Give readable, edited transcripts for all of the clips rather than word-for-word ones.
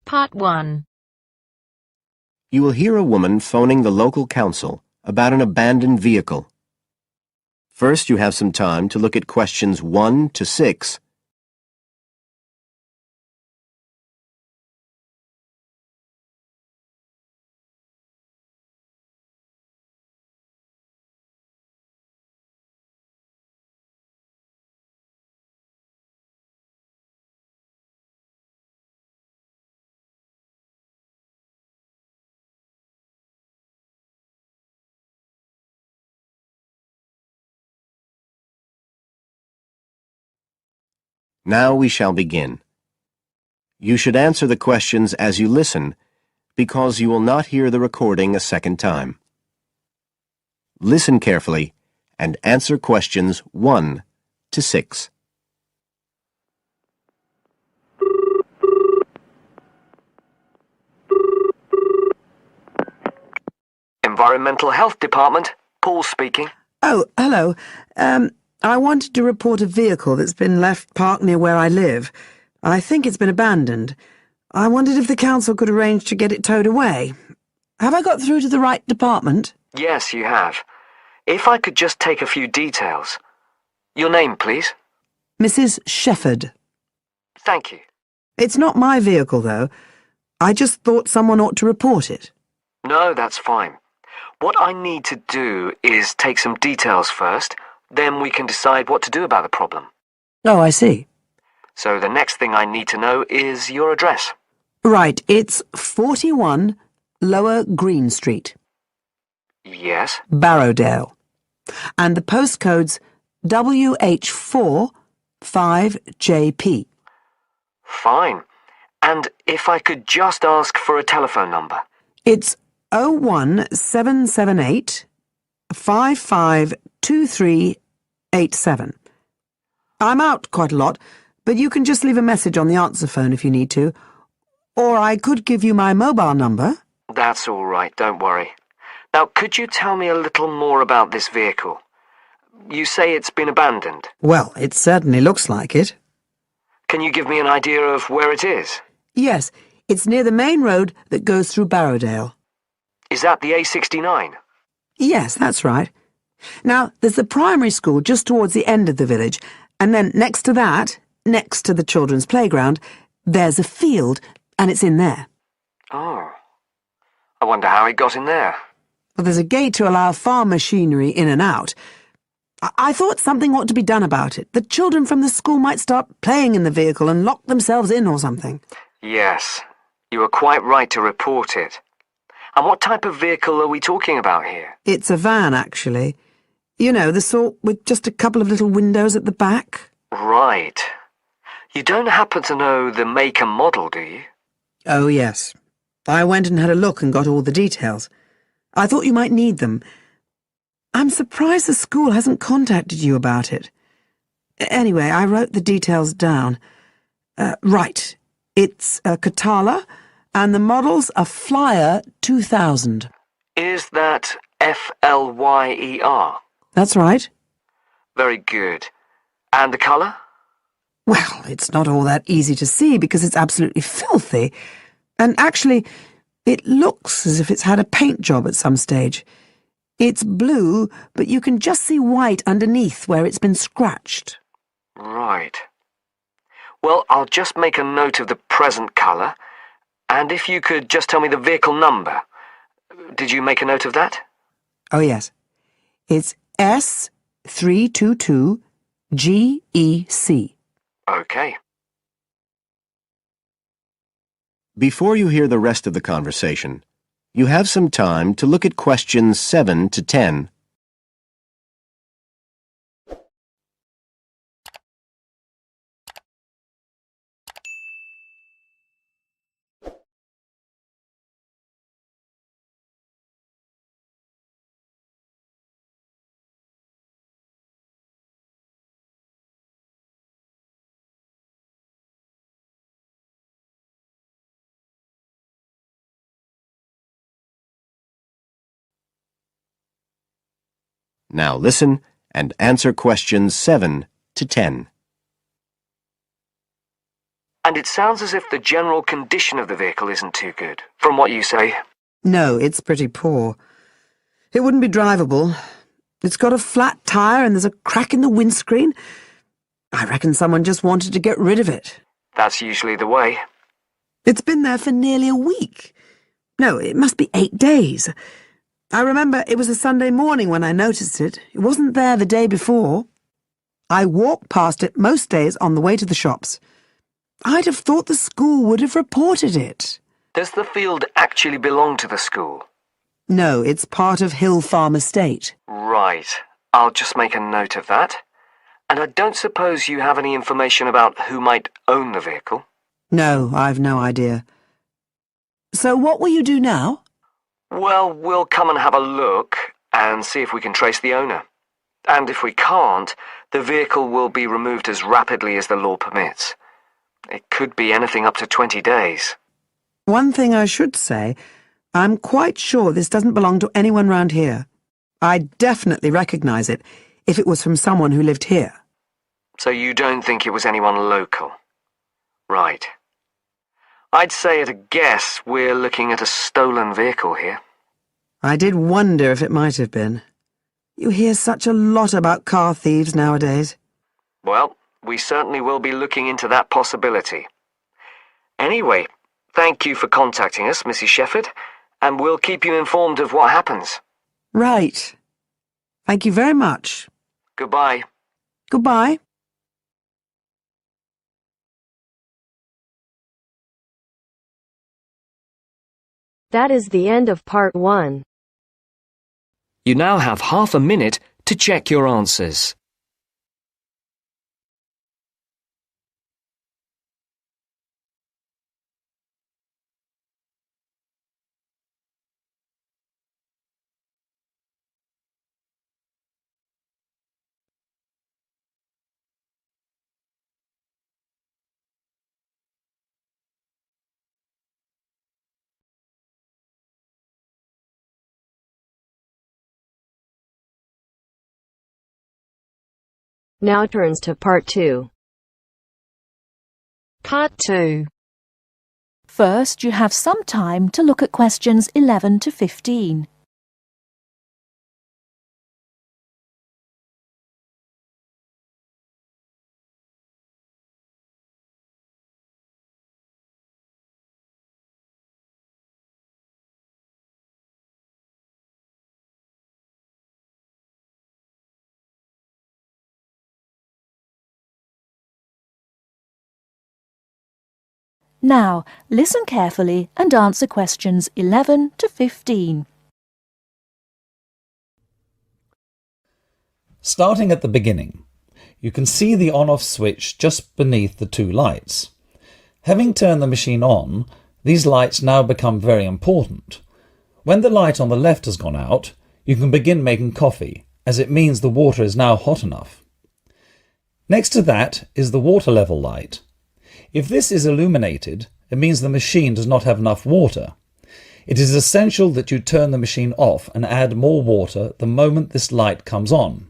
Part 1. You will hear a woman phoning the local council about an abandoned vehicle. First, you have some time to look at questions 1 to 6. Now we shall begin. You should answer the questions as you listen, because you will not hear the recording a second time. Listen carefully and answer questions 1 to 6. Environmental Health Department, Paul speaking. Oh, hello. I wanted to report a vehicle that's been left parked near where I live. I think it's been abandoned. I wondered if the council could arrange to get it towed away. Have I got through to the right department? Yes, you have. If I could just take a few details. Your name, please. Mrs. Shefford. Thank you. It's not my vehicle, though. I just thought someone ought to report it. No, that's fine. What I need to do is take some details first, then we can decide what to do about the problem. Oh, I see. So the next thing I need to know is your address. Right, it's 41 Lower Green Street, Yes? Barrowdale. And the postcode's WH4 5JP. Fine. And if I could just ask for a telephone number. It's 01778 552387. I'm out quite a lot, but you can just leave a message on the answer phone if you need to. Or I could give you my mobile number. That's all right, don't worry. Now, could you tell me a little more about this vehicle? You say it's been abandoned. Well, it certainly looks like it. Can you give me an idea of where it is? Yes, it's near the main road that goes through Barrowdale. Is that the A69? Yes, that's right. Now, there's the primary school just towards the end of the village, and then next to that, next to the children's playground, there's a field, and it's in there. Oh. I wonder how it got in there. Well, there's a gate to allow farm machinery in and out. I thought something ought to be done about it. The children from the school might start playing in the vehicle and lock themselves in or something. Yes, you were quite right to report it. And what type of vehicle are we talking about here? It's a van, actually. You know, the sort with just a couple of little windows at the back. Right. You don't happen to know the make and model, do you? Oh, yes. I went and had a look and got all the details. I thought you might need them. I'm surprised the school hasn't contacted you about it. Anyway, I wrote the details down. Right. It's a Catala, and the model's a Flyer 2000. Is that Flyer? That's right. Very good. And the colour? Well, it's not all that easy to see because it's absolutely filthy. And actually, it looks as if it's had a paint job at some stage. It's blue, but you can just see white underneath where it's been scratched. Right. Well, I'll just make a note of the present colour, and if you could just tell me the vehicle number. Did you make a note of that? Oh, yes. It's S322GEC. Okay. Before you hear the rest of the conversation, you have some time to look at questions 7 to 10. Now listen and answer questions 7 to 10. And it sounds as if the general condition of the vehicle isn't too good, from what you say. No, it's pretty poor. It wouldn't be drivable. It's got a flat tire and there's a crack in the windscreen. I reckon someone just wanted to get rid of it. That's usually the way. It's been there for nearly a week. No, it must be 8 days. I remember it was a Sunday morning when I noticed it. It wasn't there the day before. I walk past it most days on the way to the shops. I'd have thought the school would have reported it. Does the field actually belong to the school? No, it's part of Hill Farm Estate. Right. I'll just make a note of that. And I don't suppose you have any information about who might own the vehicle? No, I've no idea. So what will you do now? Well, we'll come and have a look and see if we can trace the owner. And if we can't, the vehicle will be removed as rapidly as the law permits. It could be anything up to 20 days. One thing I should say, I'm quite sure this doesn't belong to anyone round here. I'd definitely recognise it if it was from someone who lived here. So you don't think it was anyone local? Right. I'd say at a guess we're looking at a stolen vehicle here. I did wonder if it might have been. You hear such a lot about car thieves nowadays. Well, we certainly will be looking into that possibility. Anyway, thank you for contacting us, Mrs. Shefford, and we'll keep you informed of what happens. Right. Thank you very much. Goodbye. Goodbye. That is the end of part 1. You now have half a minute to check your answers. Now turns to part 2. Part 2. First, you have some time to look at questions 11 to 15. Now, listen carefully and answer questions 11 to 15. Starting at the beginning, you can see the on-off switch just beneath the two lights. Having turned the machine on, these lights now become very important. When the light on the left has gone out, you can begin making coffee, as it means the water is now hot enough. Next to that is the water level light. If this is illuminated, it means the machine does not have enough water. It is essential that you turn the machine off and add more water the moment this light comes on.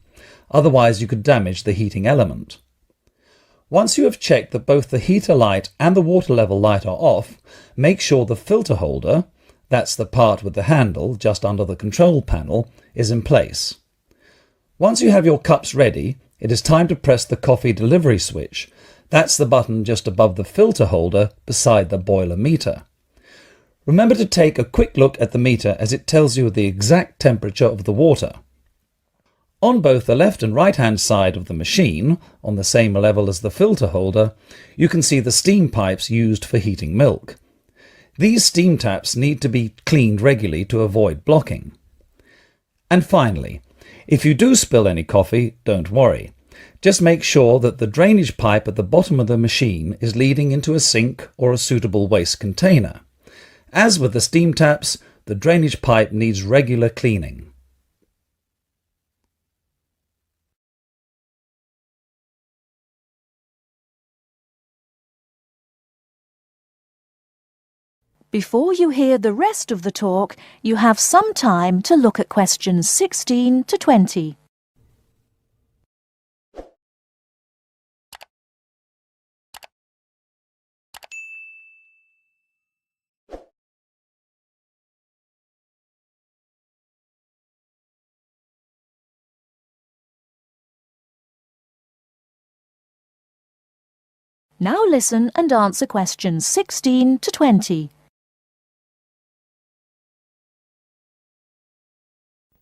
Otherwise you could damage the heating element. Once you have checked that both the heater light and the water level light are off, make sure the filter holder, that's the part with the handle just under the control panel, is in place. Once you have your cups ready, it is time to press the coffee delivery switch. That's the button just above the filter holder beside the boiler meter. Remember to take a quick look at the meter as it tells you the exact temperature of the water. On both the left and right hand side of the machine, on the same level as the filter holder, you can see the steam pipes used for heating milk. These steam taps need to be cleaned regularly to avoid blocking. And finally, if you do spill any coffee, don't worry. Just make sure that the drainage pipe at the bottom of the machine is leading into a sink or a suitable waste container. As with the steam taps, the drainage pipe needs regular cleaning. Before you hear the rest of the talk, you have some time to look at questions 16 to 20. Now listen and answer questions 16 to 20.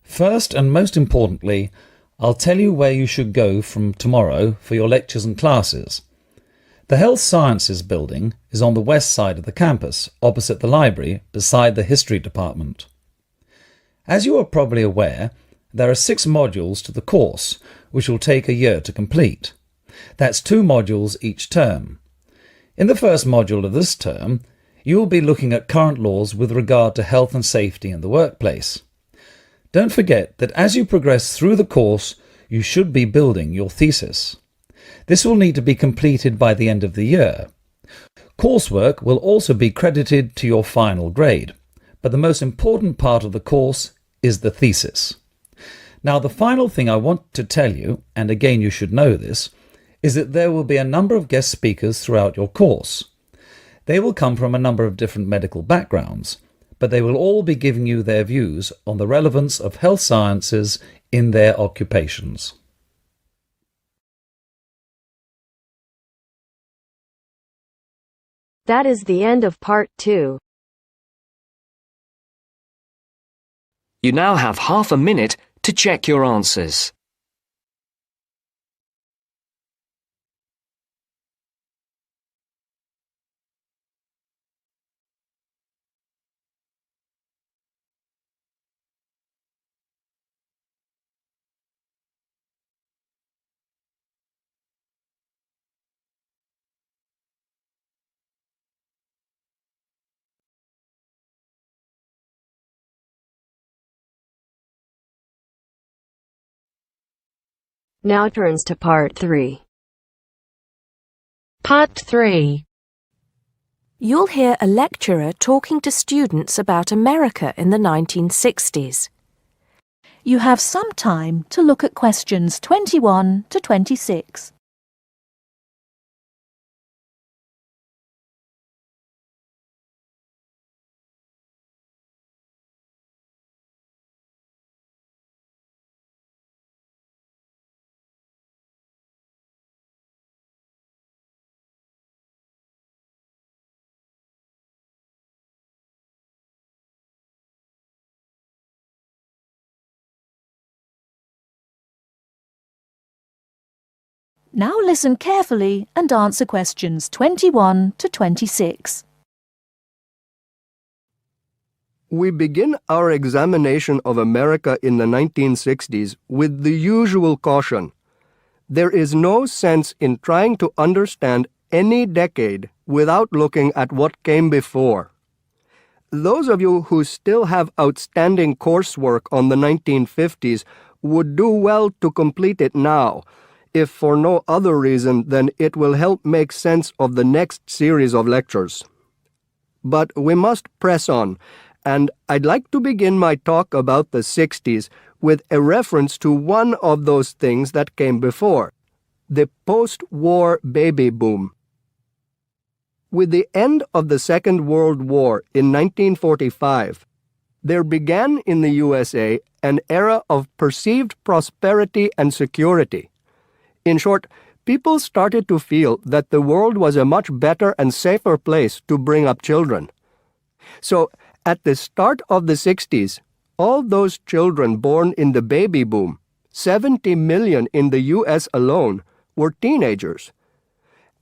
First and most importantly, I'll tell you where you should go from tomorrow for your lectures and classes. The Health Sciences building is on the west side of the campus, opposite the library, beside the History department. As you are probably aware, there are 6 modules to the course, which will take a year to complete. That's 2 modules each term. In the first module of this term, you will be looking at current laws with regard to health and safety in the workplace. Don't forget that as you progress through the course, you should be building your thesis. This will need to be completed by the end of the year. Coursework will also be credited to your final grade, but the most important part of the course is the thesis. Now, the final thing I want to tell you, and again you should know this, is that there will be a number of guest speakers throughout your course. They will come from a number of different medical backgrounds, but they will all be giving you their views on the relevance of health sciences in their occupations. That is the end of part 2. You now have half a minute to check your answers. Now turns to part 3. Part 3. You'll hear a lecturer talking to students about America in the 1960s. You have some time to look at questions 21 to 26. Now listen carefully and answer questions 21 to 26. We begin our examination of America in the 1960s with the usual caution. There is no sense in trying to understand any decade without looking at what came before. Those of you who still have outstanding coursework on the 1950s would do well to complete it now, if for no other reason than it will help make sense of the next series of lectures. But we must press on, and I'd like to begin my talk about the 60s with a reference to one of those things that came before, the post-war baby boom. With the end of the Second World War in 1945, there began in the USA an era of perceived prosperity and security. In short, people started to feel that the world was a much better and safer place to bring up children. So, at the start of the 60s, all those children born in the baby boom, 70 million in the US alone, were teenagers.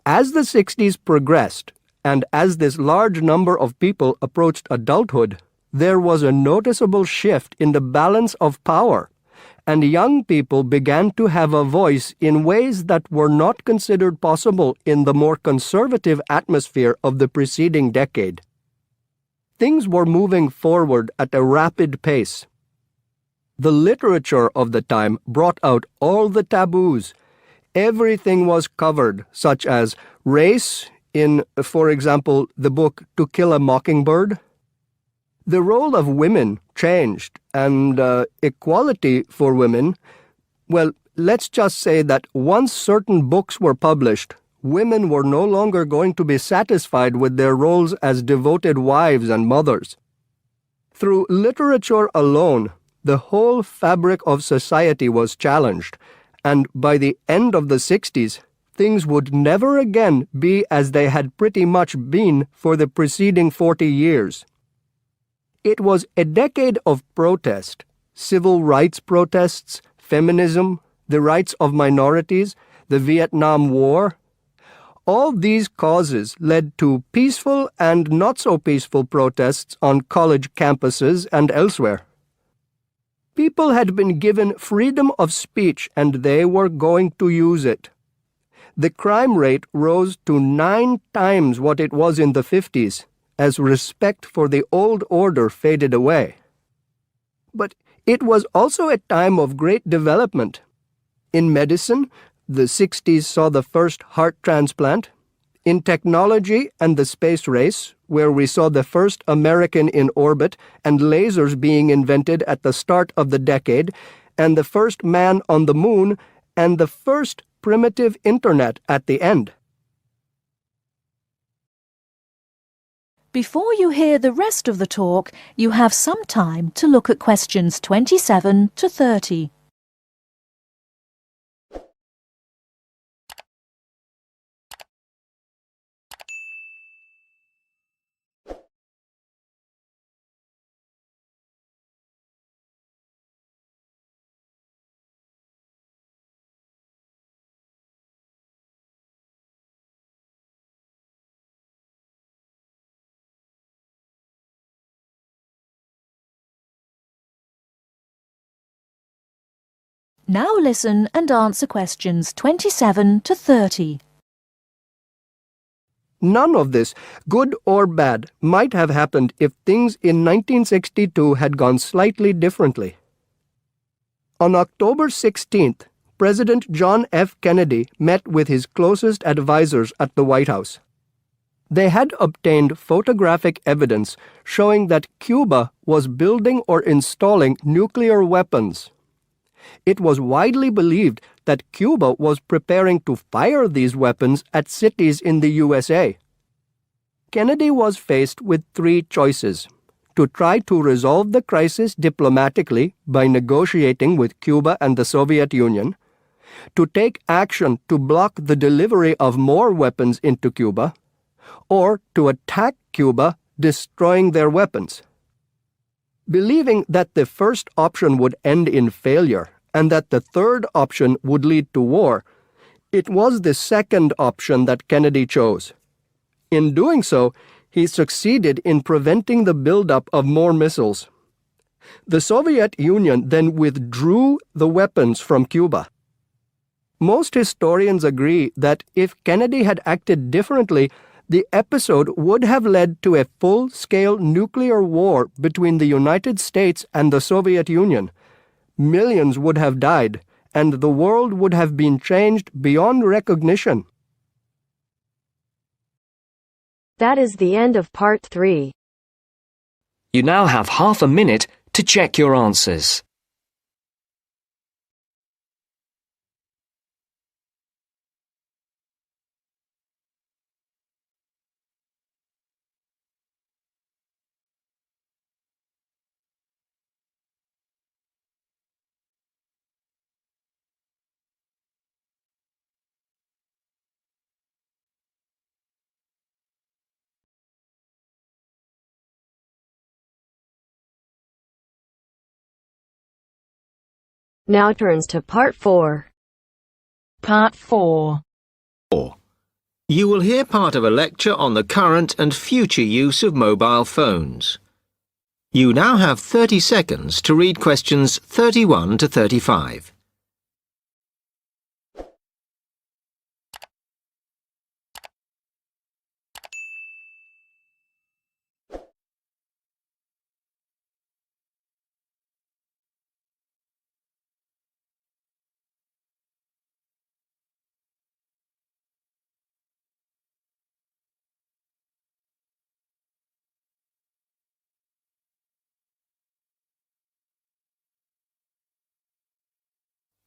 As the 60s progressed, and as this large number of people approached adulthood, there was a noticeable shift in the balance of power, and young people began to have a voice in ways that were not considered possible in the more conservative atmosphere of the preceding decade. Things were moving forward at a rapid pace. The literature of the time brought out all the taboos. Everything was covered, such as race in, for example, the book To Kill a Mockingbird. The role of women changed, and equality for women, well, let's just say that once certain books were published, women were no longer going to be satisfied with their roles as devoted wives and mothers. Through literature alone, the whole fabric of society was challenged, and by the end of the 60s, things would never again be as they had pretty much been for the preceding 40 years. It was a decade of protest, civil rights protests, feminism, the rights of minorities, the Vietnam War. All these causes led to peaceful and not so peaceful protests on college campuses and elsewhere. People had been given freedom of speech and they were going to use it. The crime rate rose to 9 times what it was in the 50s, as respect for the old order faded away. But it was also a time of great development. In medicine, the 60s saw the first heart transplant. In technology and the space race, where we saw the first American in orbit and lasers being invented at the start of the decade, and the first man on the moon, and the first primitive internet at the end. Before you hear the rest of the talk, you have some time to look at questions 27 to 30. Now listen and answer questions 27 to 30. None of this, good or bad, might have happened if things in 1962 had gone slightly differently. On October 16th, President John F. Kennedy met with his closest advisors at the White House. They had obtained photographic evidence showing that Cuba was building or installing nuclear weapons. It was widely believed that Cuba was preparing to fire these weapons at cities in the USA. Kennedy was faced with 3 choices: to try to resolve the crisis diplomatically by negotiating with Cuba and the Soviet Union, to take action to block the delivery of more weapons into Cuba, or to attack Cuba, destroying their weapons. Believing that the first option would end in failure and that the third option would lead to war, it was the second option that Kennedy chose. In doing so, he succeeded in preventing the buildup of more missiles. The Soviet Union then withdrew the weapons from Cuba. Most historians agree that if Kennedy had acted differently, the episode would have led to a full-scale nuclear war between the United States and the Soviet Union. Millions would have died, and the world would have been changed beyond recognition. That is the end of part 3. You now have half a minute to check your answers. Now turns to part 4. Part 4. You will hear part of a lecture on the current and future use of mobile phones. You now have 30 seconds to read questions 31 to 35.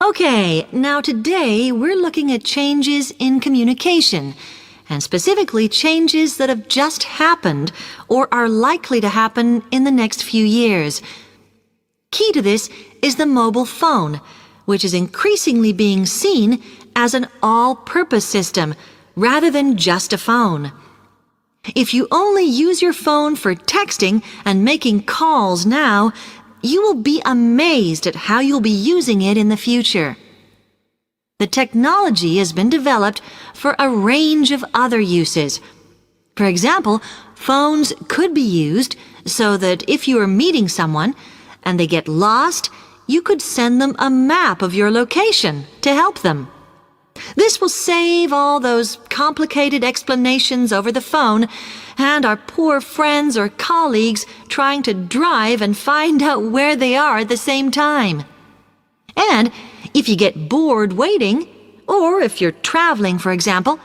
Okay, now today we're looking at changes in communication, and specifically changes that have just happened or are likely to happen in the next few years. Key to this is the mobile phone, which is increasingly being seen as an all-purpose system rather than just a phone. If you only use your phone for texting and making calls now, you will be amazed at how you'll be using it in the future. The technology has been developed for a range of other uses. For example, phones could be used so that if you are meeting someone and they get lost, you could send them a map of your location to help them. This will save all those complicated explanations over the phone and our poor friends or colleagues trying to drive and find out where they are at the same time. And if you get bored waiting, or if you're traveling, for example,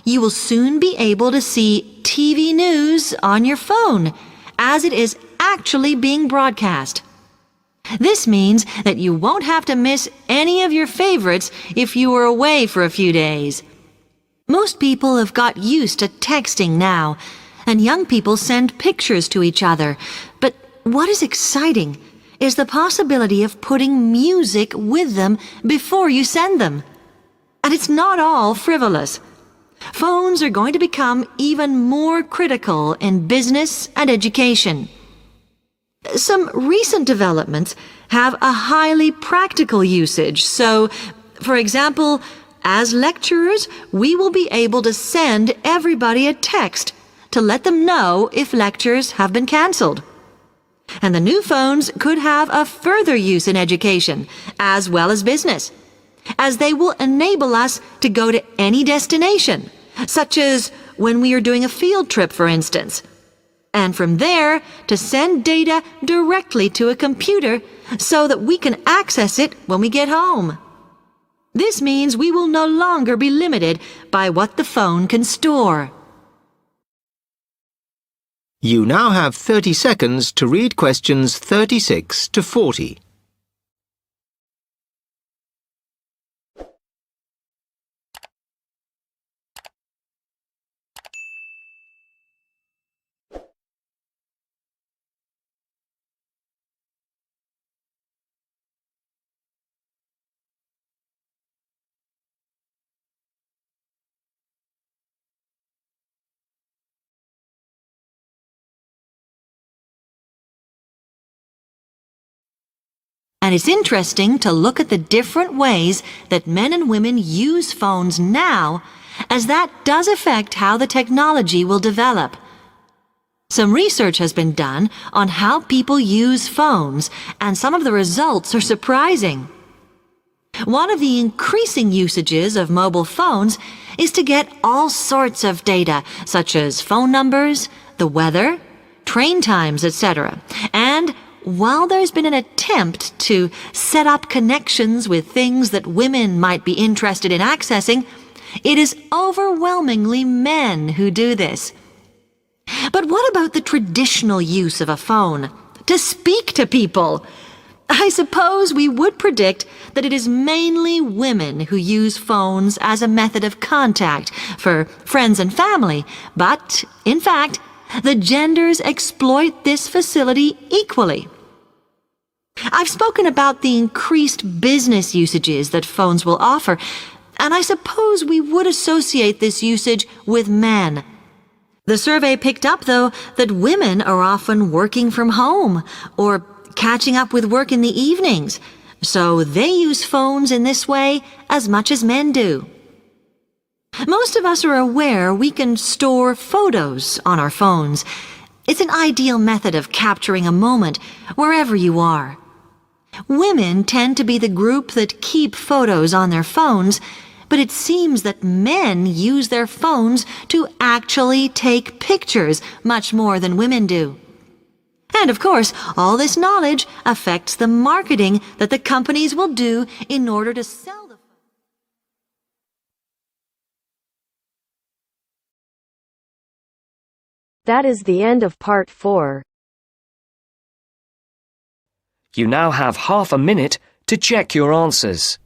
you will soon be able to see TV news on your phone as it is actually being broadcast. This means that you won't have to miss any of your favorites if you are away for a few days. Most people have got used to texting now, and young people send pictures to each other. But what is exciting is the possibility of putting music with them before you send them. And it's not all frivolous. Phones are going to become even more critical in business and education. Some recent developments have a highly practical usage. So, for example, as lecturers, we will be able to send everybody a text to let them know if lectures have been canceled. And the new phones could have a further use in education, as well as business, as they will enable us to go to any destination, such as when we are doing a field trip, for instance, and from there to send data directly to a computer so that we can access it when we get home. This means we will no longer be limited by what the phone can store. You now have 30 seconds to read questions 36 to 40. And it's interesting to look at the different ways that men and women use phones now, as that does affect how the technology will develop. Some research has been done on how people use phones, and some of the results are surprising. One of the increasing usages of mobile phones is to get all sorts of data, such as phone numbers, the weather, train times, etc. And while there's been an attempt to set up connections with things that women might be interested in accessing, it is overwhelmingly men who do this. But what about the traditional use of a phone? To speak to people? I suppose we would predict that it is mainly women who use phones as a method of contact for friends and family, but, in fact, the genders exploit this facility equally. I've spoken about the increased business usages that phones will offer, and I suppose we would associate this usage with men. The survey picked up, though, that women are often working from home or catching up with work in the evenings, so they use phones in this way as much as men do. Most of us are aware we can store photos on our phones. It's an ideal method of capturing a moment wherever you are. Women tend to be the group that keep photos on their phones, but it seems that men use their phones to actually take pictures much more than women do. And of course, all this knowledge affects the marketing that the companies will do in order to sell the phone. That is the end of part 4. You now have half a minute to check your answers.